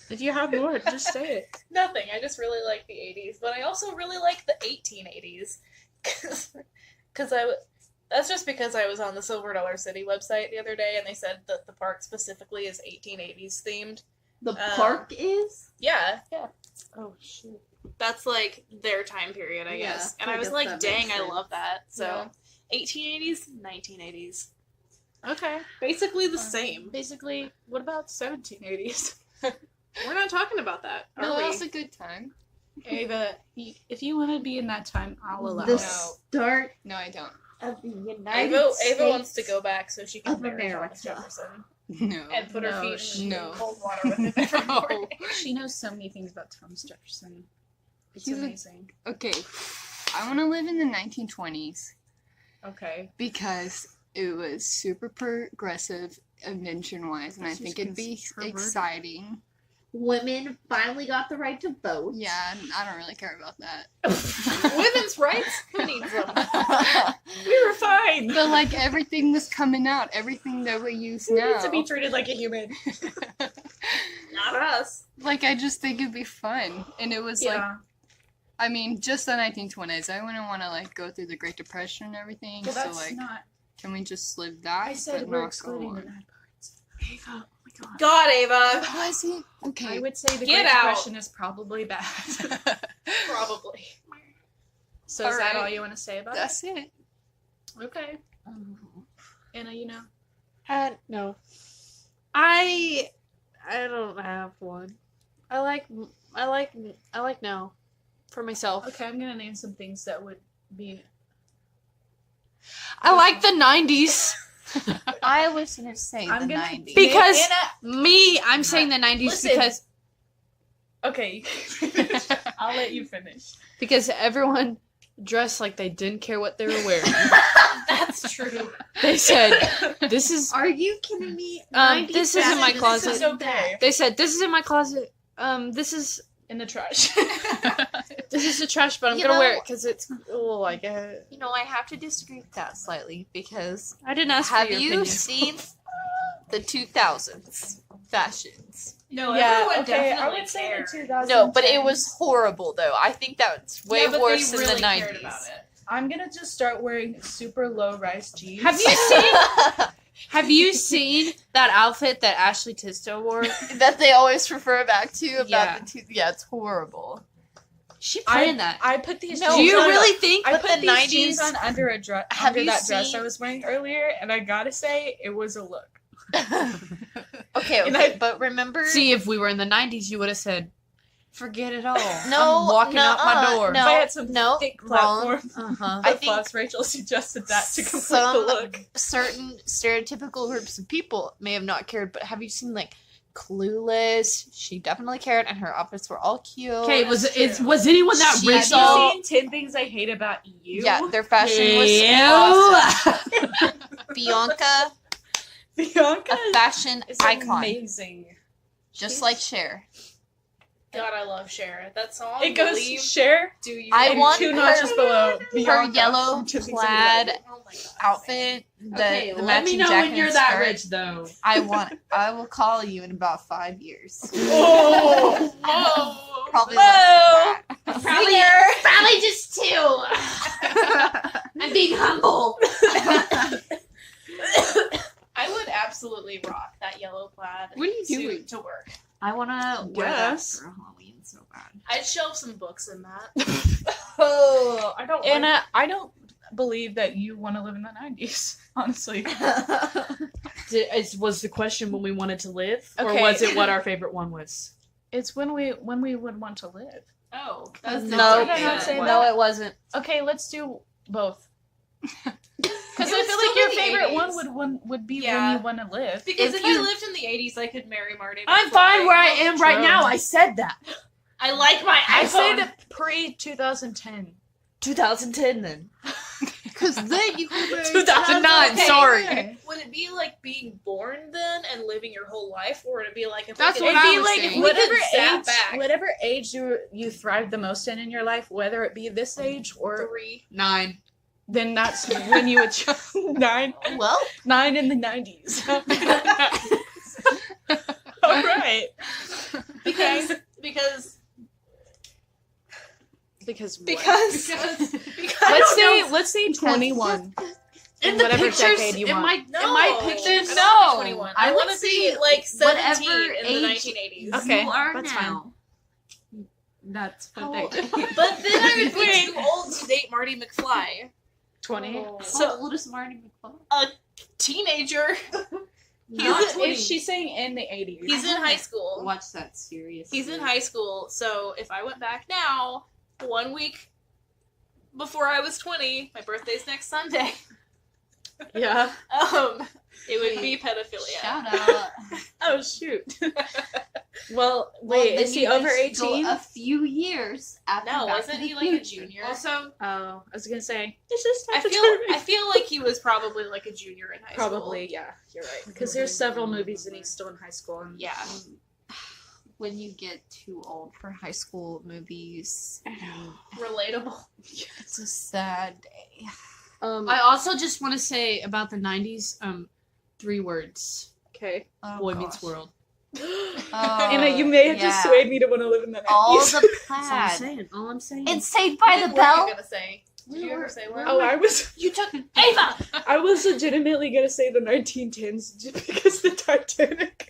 If you have more, just say it. Nothing. I just really like the 80s, but I also really like the 1880s. That's just because I was on the Silver Dollar City website the other day, and they said that the park specifically is 1880s themed. The park is? Yeah, Oh, shoot. that's like their time period, I Yeah, guess. And I I was guess like, that dang, makes I sense. love that. So, Yeah. 1880s, 1980s. Okay. Basically the same. Basically, what about 1780s? We're not talking about that, are No, we? that was a good time. Ava, if you want to be in that time, I'll allow The it. start No, I don't. of the United Ava States wants to go back so she can of marry Thomas America. Jefferson No. and put her No, feet in no. cold water with him every morning. She knows so many things about Thomas Jefferson. It's He's a- amazing. Okay. I want to live in the 1920s Okay. because it was super progressive invention-wise, and I This think is it'd be perverted. exciting. Women finally got the right to vote. Yeah, I don't really care about that. Women's rights? Who needs them? We were fine. But like everything was coming out, everything that we use Who now. needs to be treated like a human? Not us. Like I just think it'd be fun, and it was like, Yeah. I mean, just the 1920s. I wouldn't want to like go through the Great Depression and everything. Well, so that's like, not. can we just live that? I said but we're not excluding go the on? bad parts. Ava, oh my god. God, Ava. Was it? Okay. I would say the Get Great out. Depression is probably bad. Probably. So is that Alright. all you want to say about That's it. it? Okay. Anna, you know. No. I don't have one. I like no. For myself. Okay, I'm gonna name some things that would be. I like the 90s. I was gonna say I'm the gonna 90s. Because Anna, I'm saying the 90s Listen. because Okay. I'll let you finish. everyone dressed like they didn't care what they were wearing. That's true. They said, "This is." Are you kidding me? This is in my 90s closet. This is okay. They said, "This is in my closet. This is In the trash. this is the trash, but I'm You gonna wear know- it because it's cool." Like, You know, I have to disagree with that slightly because I didn't ask have for your you opinion. seen the 2000s fashions? No, yeah, everyone okay, I definitely would say cared. the 2010s. No, but it was horrible though. I think that's way Yeah, but worse they than really the cared 90s. about it. I'm gonna just start wearing super low rise jeans. Have you seen? Have you seen that outfit that Ashley Tisdale wore? that they always refer back to about Yeah. yeah, it's horrible. She I planned that. I put these. No, Do you jeans on- really think? I But put the these 90s jeans on under a dress. Have Under you that dress seen- I was wearing earlier, and I gotta say, it was a look. Okay, And okay, but remember. See, if we were in the 90s, you would have said, "Forget it all. no, I'm walking no, out my door." No, If I had some no, thick wrong. platform. Uh-huh. I I think think Rachel suggested that to complete some the look. certain stereotypical groups of people may have not cared, but have you seen like Clueless? She definitely cared, and her outfits were all cute. Okay, was That's true. was anyone that She rich? saw- Have you seen 10 Things I Hate About You? Yeah, their fashion was Ew. awesome. Bianca, Bianca a fashion is icon, amazing. just like Cher. God, I love Cher. That song. It goes Believe, Cher Do you? I and want 2 her- notches below. Her Bianca yellow from 10 Things I Hate About plaid Oh my God. outfit, Okay, the let me matching know jacket when you're and that skirt. rich, though. I will call you in about 5 years. You. Oh, Oh, Probably Whoa. less than that. probably Probably just 2. I'm being humble. I would absolutely rock that yellow plaid What are you suit doing? to work. I want to wear that Yes. for Halloween so bad. I'd shelve some books in that. Oh, I don't. Anna, I don't believe that you want to live in the 90s, honestly. Was the question when we wanted to live, or Okay. was it what our favorite one was? It's when we would want to live. Oh, that's No, Did I not say no, it wasn't. Okay, let's do both. Because It I would feel still like your be the favorite 80s. one would be Yeah. when you want to live. Because If if I you- lived in the 80s, I could marry Marty. I'm McFly. fine where I am right True. now. I said that. I like my I iPhone. said pre-2010. 2010 then. Because then you could marry 2009. Okay. Sorry. Would it be like being born then and living your whole life, or would it be like if That's we what could, I it'd be was like saying. if we Whatever could zap age, back whatever age you thrive the most in your life, whether it be this age or 3. 9. then that's when you would choose 9 Well, in the 90s. All right. Because Let's say 21. In In whatever decade you in want. my no, in my I pictures, don't no. wanna be 21. I I want would to be say like 17 whatever in the age- 1980s. Okay, you are that's now. That's How perfect. old- But then I would be too old to date Marty McFly. 20. So old is Marty McFly? Teenager. Not Is she saying in the 80s? He's in high school. Watch that seriously. He's in high school, so if I went back now, 1 week before I was 20, my birthday's next Sunday, Yeah. it would be pedophilia. Shout out. Oh, shoot. Well, wait, then is he you over would go 18? A few years after No, Back wasn't to the he like a Future. junior? Also, Oh, I was gonna say, it's just I feel like he was probably like a junior in high school. Probably, yeah, you're right. Because there's several movies and he's still in high school. And Yeah. when you get too old for high school movies, Relatable. it's a sad day. I also just want to say about the 90s, 3 words. Okay. Oh, Boy gosh. Meets World. Anna, you may have just swayed me to want to live in the 90s. All the That's all I'm plaid. saying. All I'm saying. It's Saved by the What were you Bell. gonna say? Did you ever say what? Oh, I was You took Ava! I was legitimately gonna say the 1910s just because the Titanic.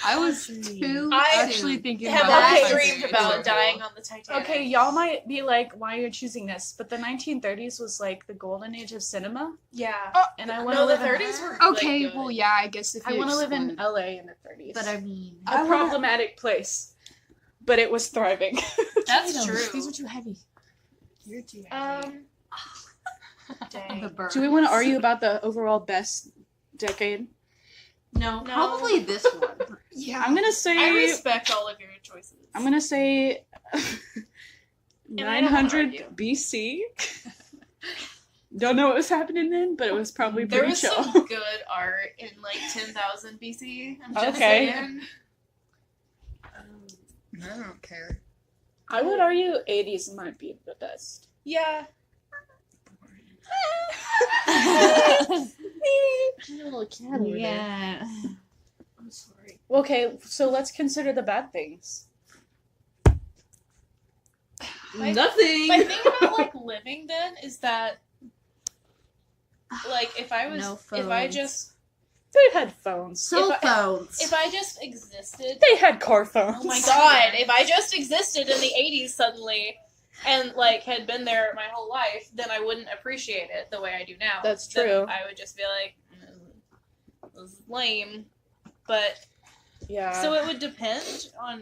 I was too. I actually thinking have about always that. dreamed about dying on the Titanic. Okay, y'all might be like, why are you choosing this? But the 1930s was like the golden age of cinema, Yeah. and I want to No, the live in 30s were Okay, like, good. well, yeah, I guess if I you want to live in exclude- LA in the 30s. But I mean, a problematic place, but it was thriving. That's Potatoes, true. These are too heavy. You're too heavy. Dang. the bird. Do we want to argue about the overall best decade? No, No. probably this one. Yeah. I'm gonna say. I respect all of your choices. I'm gonna say. And I don't wanna 900 argue. BC. Don't know what was happening then, but it was probably There pretty was chill. some good art in like 10,000 BC. I'm just Okay. saying. I don't care. I would argue 80s might be the best. Yeah. little cat over there. Yeah. I'm sorry. Okay, so let's consider the bad things. Nothing. My thing about like living then is that like if I was No if I phones. just They had phones. Cell If phones. if I just existed They had car phones. oh my god, if I just existed in the 80s suddenly and like had been there my whole life, then I wouldn't appreciate it the way I do now. That's Then true. I would just be like this is lame. But Yeah. so it would depend on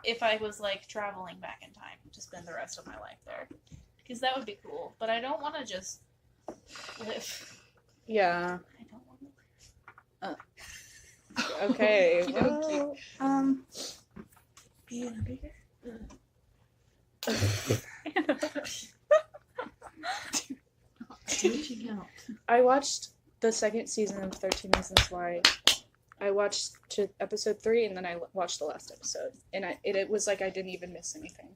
if I was like traveling back in time to spend the rest of my life there. Because that would be cool. But I don't want to just live. Yeah. I don't want to. Okay. Okey-dokey. well, Reaching out. I watched the second season of 13 Reasons Why. I watched to episode 3 and then I watched the last episode. And it was like I didn't even miss anything.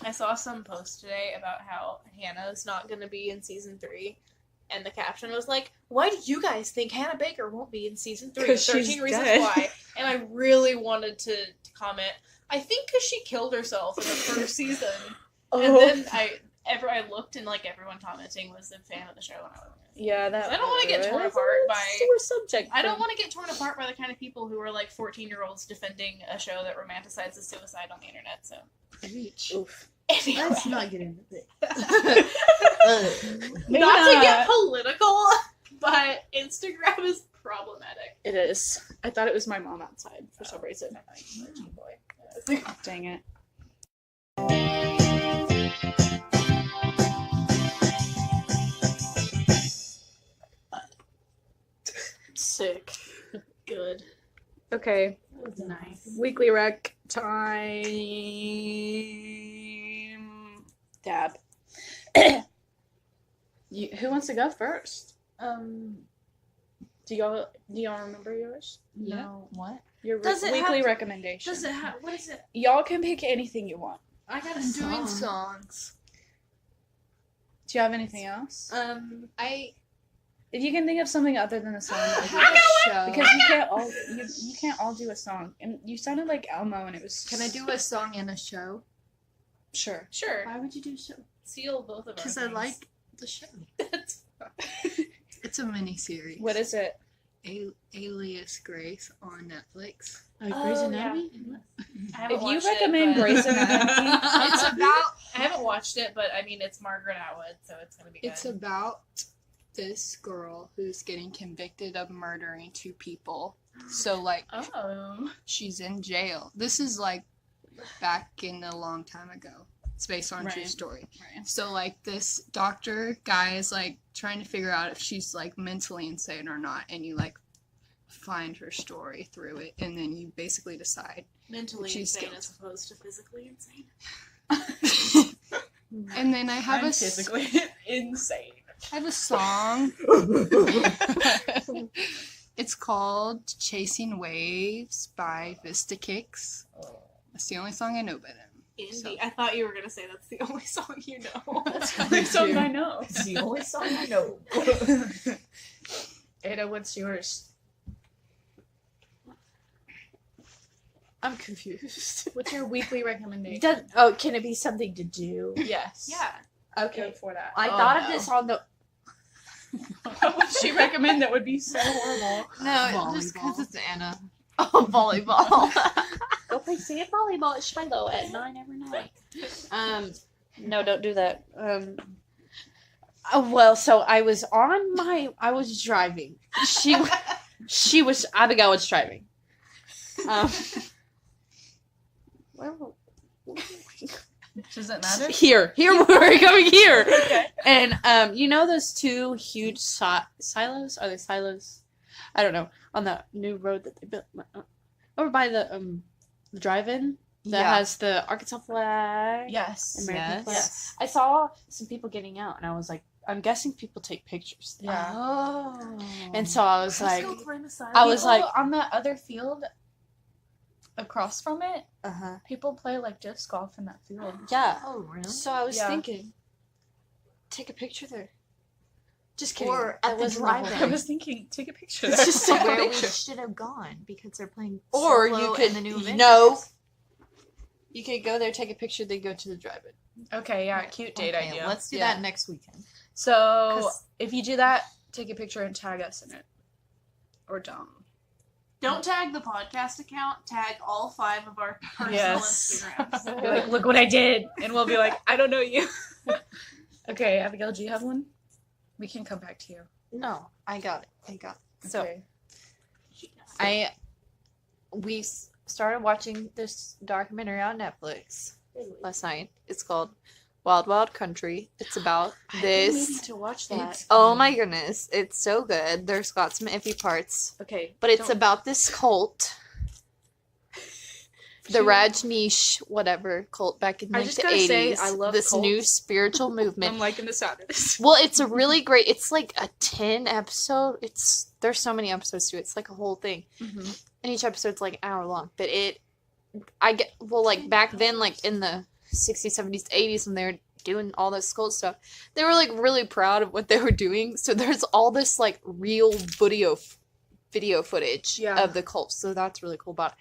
I saw some post today about how Hannah's not going to be in season 3. And the caption was like, why do you guys think Hannah Baker won't be in season 3 of 'Cause 13 she's Reasons dead. Why? And I really wanted to comment, I think because she killed herself in the first season. And then I looked and like everyone commenting was a fan of the show, and I was like, Yeah, that. I don't want to get torn that's apart a by. sore subject. I don't want to get torn apart by the kind of people who are like 14-year-olds defending a show that romanticizes suicide on the internet. So. Oof. Anyway. Let's not get into it. Not to get political, but Instagram is problematic. It is. I thought it was my mom outside for some reason. Dang it. Sick. Good. Okay. Nice. Weekly rec time. Dab. Who wants to go first? Do y'all remember yours? No. What? Your Does it weekly have- recommendation. Does it have? What is it? Y'all can pick anything you want. I got a I'm doing song. songs. Do you have anything else? I If you can think of something other than a song, that would be have a show. because you can't all do a song. And you sounded like Elmo, and it was. Can I do a song and a show? Sure. Sure. Why would you do so? Seal both of our Because I things. like the show. It's a mini series. What is it? Alias Grace on Netflix. Like Oh, Grey's yeah. Anatomy? I haven't If you watched recommend it, but- Grey's Anatomy, It's about I haven't watched it, but I mean it's Margaret Atwood, so it's gonna be good. It's about this girl who's getting convicted of murdering 2 people. So like Oh. she's in jail. This is like back in a long time ago. It's based on a true Right. story. Right. So like this doctor guy is like trying to figure out if she's like mentally insane or not, and you like find her story through it, and then you basically decide. Mentally She's insane guilty. as opposed to physically insane. And then I have I'm physically insane. I have a song. It's called Chasing Waves by Vista Kicks. That's the only song I know by them. Indie. So- I thought you were gonna say that's the only song you know. That's the only song I know. It's the only song I know. Ada, what's yours? I'm confused. What's your weekly recommendation? Can it be something to do? Yes. Yeah. Okay. Go for that. I Oh, thought of no. this on the. What would she recommend that would be so horrible? No, just because Volleyball. it's Anna. Oh, volleyball. Go play sand volleyball at Shiloh at 9 every night. No, don't do that. Well, so I was driving. Abigail was driving. Where were- Does it matter? Here we're coming here. Okay. And you know those 2 huge silos? Are they silos? I don't know. On the new road that they built over by the drive-in that Yeah. has the Arkansas flag. Yes. American flag. Yes. I saw some people getting out, and I was like, I'm guessing people take pictures there. Yeah. Oh. And so I was like, Let's go climb a side. I was like, on that other field across from it, uh-huh. people play like disc golf in that field. Yeah. Oh, really? So I was Yeah. thinking, take a picture there. Just kidding. Or That at the wasn't the whole drive-in. I thing. was thinking, take a picture. Let's just take a Where we picture. should have gone because they're playing Or Solo you could and the new Avengers. no. You could go there, take a picture, then go to the drive-in. Okay, yeah, cute date Okay, idea. let's do Yeah. that next weekend. So 'Cause- if you do that, take a picture and tag us in it, or don't. Don't tag the podcast account. Tag all 5 of our personal Yes. Instagrams. Be like, look what I did, and we'll be like, I don't know you. Okay, Abigail, do you have one? We can come back to you. No, I got it. So Okay. we started watching this documentary on Netflix last night. It's called Wild Wild Country. It's about this. to watch Oh my goodness, it's so good. There's got some iffy parts, Okay, but it's about this cult, the Rajneesh whatever cult back in I like just the gotta 80s. say, I love this new cults. spiritual movement. I'm liking the sound of this. Well, it's a really great. It's like a 10 episode. There's so many episodes to it. It's like a whole thing, and each episode's like an hour long. But like back then, like in the 60s, 70s, 80s, when they were doing all this cult stuff, they were like really proud of what they were doing. So there's all this like real video footage Yeah. of the cult. So that's really cool about it.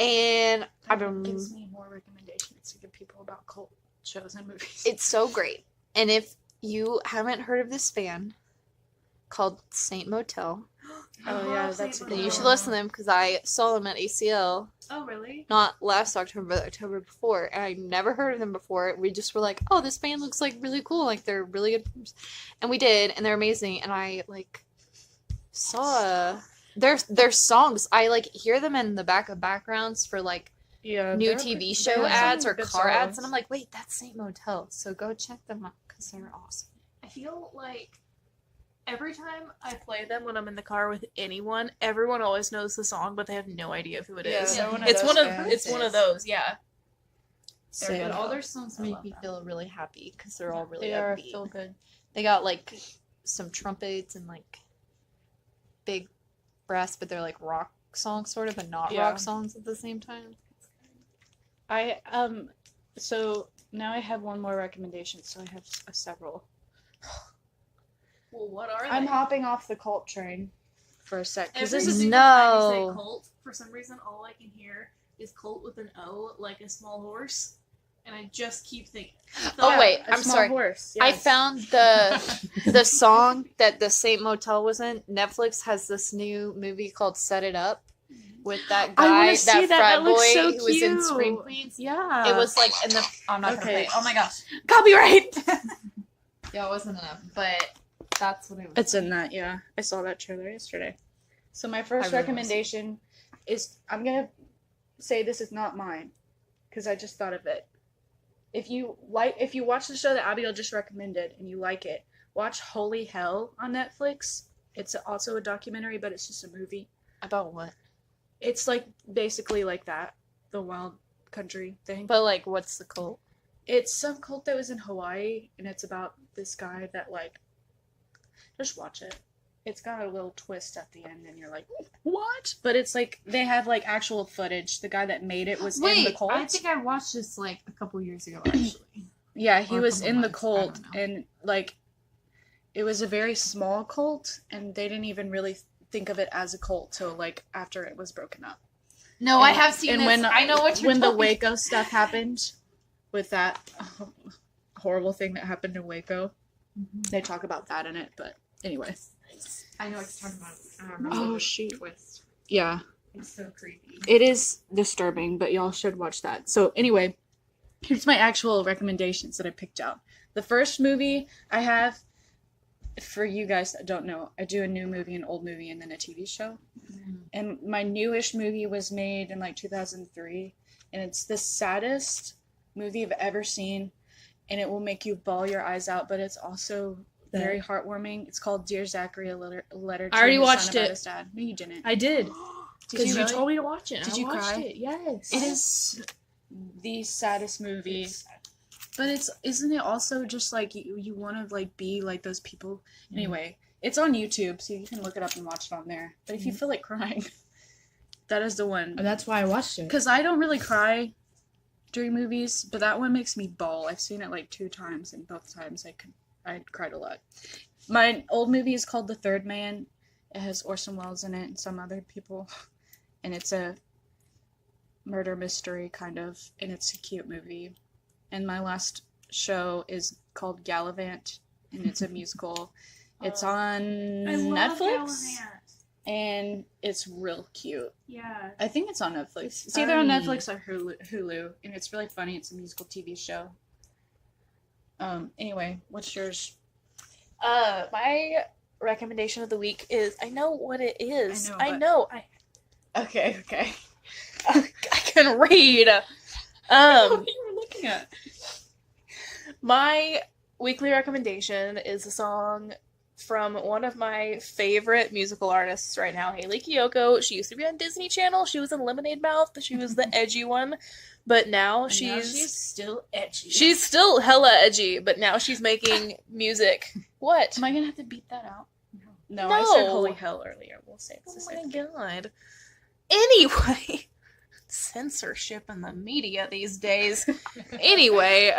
And I've been gives me more recommendations to give people about cult shows and movies. It's so great. And if you haven't heard of this band called Saint Motel, Oh yeah, that's a then good you one. should listen to them because I saw them at ACL Oh, really? not last October, but the October before, and I never heard of them before. We just were like, oh, this band looks like really cool, like they're really good, and we did, and they're amazing. And I like saw their songs. I like hear them in the backgrounds for like Yeah, new they're TV pretty- show they have ads some or good car ads, songs. and I'm like, wait, that's Saint Motel. So go check them out because they're awesome. I feel like every time I play them when I'm in the car with anyone, everyone always knows the song, but they have no idea who it is. Yeah, It's one of those, yeah. Same. But all their songs make me feel really happy because they're all really They are upbeat. feel good. They got like some trumpets and like big brass, but they're like rock songs sort of, but not Yeah. rock songs at the same time. So now I have one more recommendation. So I have several. Well, what are they? I'm hopping off the cult train for a sec because Every this is single time you say No. cult, for some reason, all I can hear is cult with an O, like a small horse, and I just keep thinking. Oh, wait, a I'm small sorry. Horse. I Yes. found the song that the Saint Motel was in. Netflix has this new movie called Set It Up with that I wanna guy, see that that. frat That looks boy so who was in cute. Scream Queens. Yeah. It was like in the. I'm not gonna Okay. play it. Oh my gosh. copyright. Yeah, it wasn't enough, but that's what it was. It's in that. Yeah, I saw that trailer yesterday. So my first I really recommendation is I'm gonna say this is not mine because I just thought of it. If you watch the show that Abigail just recommended and you like it, watch Holy Hell on Netflix. It's also a documentary, but it's just a movie. About what? It's like basically like that, the wild country thing. But like, what's the cult? It's some cult that was in Hawaii, and it's about this guy that like. Just watch it. It's got a little twist at the end, and you're like, what? But it's like they have like actual footage. The guy that made it was in the cult. I think I watched this like a couple years ago actually. Yeah, he Or a was couple in the months, I cult, don't know. and like, it was a very small cult, and they didn't even really think of it as a cult till like after it was broken up. No, I have seen and this. when I know what you're when the talking Waco stuff happened, with that horrible thing that happened in Waco, they talk about that in it. But anyway, I know what you're talking about. I don't remember Oh, the shoot. twist. yeah. It's so creepy. It is disturbing, but y'all should watch that. So anyway, here's my actual recommendations that I picked out. The first movie I have, for you guys that don't know, I do a new movie, an old movie, and then a TV show. And my newish movie was made in like 2003, and it's the saddest movie I've ever seen, and it will make you bawl your eyes out, but it's also very heartwarming. It's called Dear Zachary, a letter to I already his son watched about it. his dad. No, you didn't. I did. Did Because you you really? told me to watch it. Did I you watched cry? it. Yes. It is the saddest movie, but isn't it also just like you want to like be like those people? Anyway, it's on YouTube, so you can look it up and watch it on there. But if you feel like crying, that is the one. That's why I watched it. Because I don't really cry during movies, but that one makes me bawl. I've seen it like 2 times, and both times I cried a lot. My old movie is called The Third Man. It has Orson Welles in it and some other people, and it's a murder mystery kind of, and it's a cute movie. And my last show is called Gallivant, and it's a musical. It's on Netflix, and it's real cute. Yeah. I think it's on Netflix. It's either on Netflix or Hulu, and it's really funny. It's a musical TV show. Anyway, what's yours? My recommendation of the week is, I know what it is. I I know, know. Okay. I can read. What you were looking at? My weekly recommendation is a song from one of my favorite musical artists right now, Hayley Kiyoko. She used to be on Disney Channel. She was in Lemonade Mouth. She was the edgy one. But now she's still edgy. she's still hella edgy, but now she's making music. What? Am I gonna have to beat that out? No, No. I said holy hell earlier. We'll say it's the Oh same. my god. Anyway, censorship in the media these days. Anyway,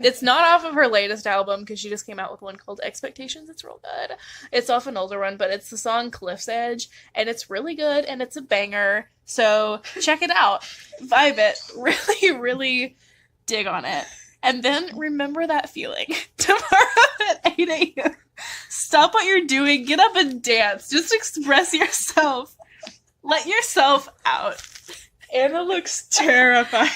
it's not off of her latest album because she just came out with one called Expectations. It's real good. It's off an older one, but it's the song Cliff's Edge, and it's really good, and it's a banger. So check it out. Vibe it. Really, really dig on it. And then remember that feeling. Tomorrow at 8 a.m. Stop what you're doing. Get up and dance. Just express yourself. Let yourself out. Anna looks terrified.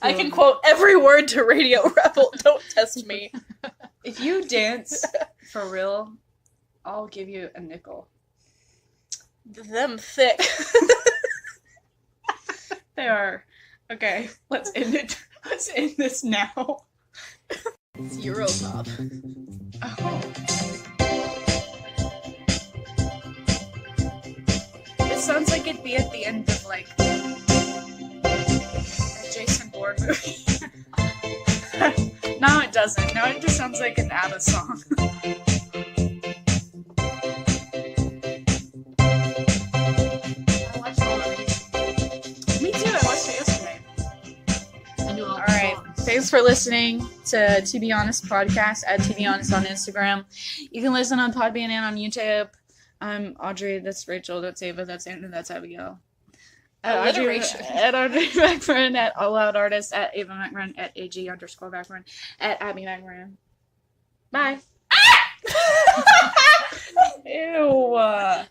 I can quote every word to Radio Rebel. Don't test me. If you dance for real, I'll give you a nickel. Them thick. They are. Okay, let's end it. Let's end this now. Zero pop. Oh. It sounds like it'd be at the end of like a Jason Bourne movie. No, it doesn't. No, it just sounds like an ABBA song. I watched all of these. Me too. I watched it yesterday. I knew all the All right. songs. Thanks for listening to TBHonest podcast at TBHonest on Instagram. You can listen on Podbean and on YouTube. I'm Audrey. That's Rachel. That's Ava. That's Andrew. That's Abigail. Alliteration. At Audrey McMurrin, at All Out Artist, at Ava McMurrin, at AG_McMurrin, at Abby McMurrin. Bye. Ew.